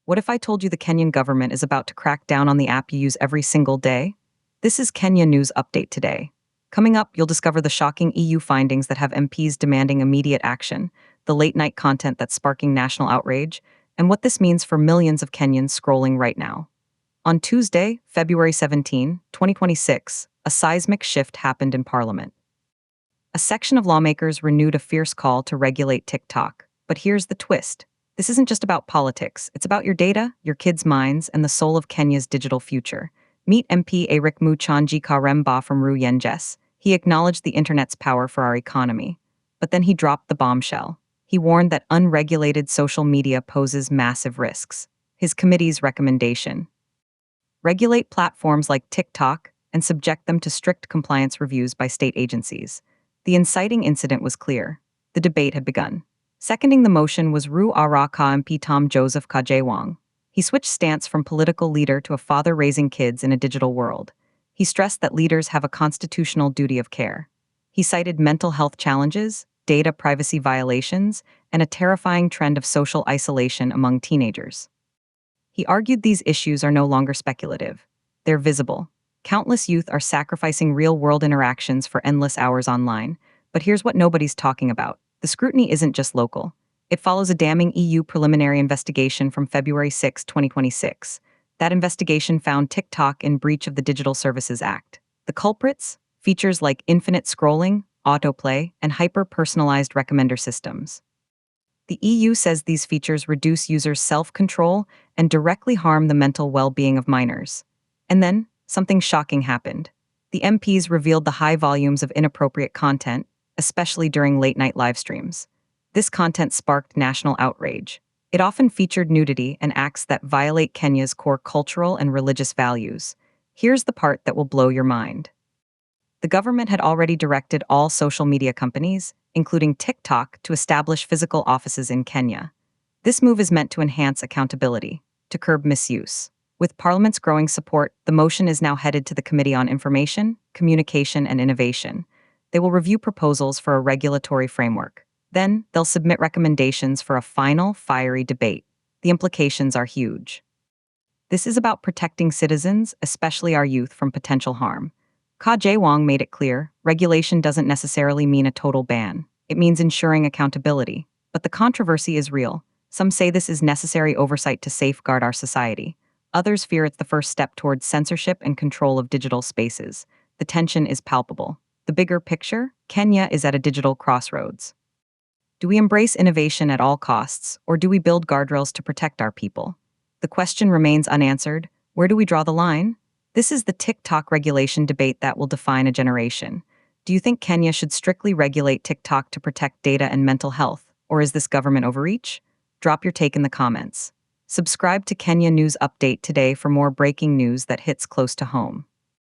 What if I told you the Kenyan government is about to crack down on the app you use every single day? This is Kenya News Update today. Coming up, you'll discover the shocking EU findings that have MPs demanding immediate action, the late-night content that's sparking national outrage, and what this means for millions of Kenyans scrolling right now. On Tuesday, February 17, 2026, a seismic shift happened in Parliament. A section of lawmakers renewed a fierce call to regulate TikTok. But here's the twist. This isn't just about politics. It's about your data, your kids' minds, and the soul of Kenya's digital future. Meet MP Eric Muchanji Karemba from Ruyenjes. He acknowledged the internet's power for our economy. But then he dropped the bombshell. He warned that unregulated social media poses massive risks. His committee's recommendation: regulate platforms like TikTok and subject them to strict compliance reviews by state agencies. The inciting incident was clear. The debate had begun. Seconding the motion was Ru Araka MP Tom Joseph Kajewang. He switched stance from political leader to a father raising kids in a digital world. He stressed that leaders have a constitutional duty of care. He cited mental health challenges, data privacy violations, and a terrifying trend of social isolation among teenagers. He argued these issues are no longer speculative. They're visible. Countless youth are sacrificing real-world interactions for endless hours online. But here's what nobody's talking about. The scrutiny isn't just local. It follows a damning EU preliminary investigation from February 6, 2026. That investigation found TikTok in breach of the Digital Services Act. The culprits? Features like infinite scrolling, autoplay, and hyper-personalized recommender systems. The EU says these features reduce users' self-control and directly harm the mental well-being of minors. And then, something shocking happened. The MPs revealed the high volumes of inappropriate content, especially during late-night live streams. This content sparked national outrage. It often featured nudity and acts that violate Kenya's core cultural and religious values. Here's the part that will blow your mind. The government had already directed all social media companies, including TikTok, to establish physical offices in Kenya. This move is meant to enhance accountability, to curb misuse. With Parliament's growing support, the motion is now headed to the Committee on Information, Communication and Innovation. They will review proposals for a regulatory framework. Then, they'll submit recommendations for a final, fiery debate. The implications are huge. This is about protecting citizens, especially our youth, from potential harm. Ka Jae-wong made it clear, regulation doesn't necessarily mean a total ban. It means ensuring accountability. But the controversy is real. Some say this is necessary oversight to safeguard our society. Others fear it's the first step towards censorship and control of digital spaces. The tension is palpable. The bigger picture? Kenya is at a digital crossroads. Do we embrace innovation at all costs, or do we build guardrails to protect our people? The question remains unanswered. Where do we draw the line? This is the TikTok regulation debate that will define a generation. Do you think Kenya should strictly regulate TikTok to protect data and mental health, or is this government overreach? Drop your take in the comments. Subscribe to Kenya News Update today for more breaking news that hits close to home.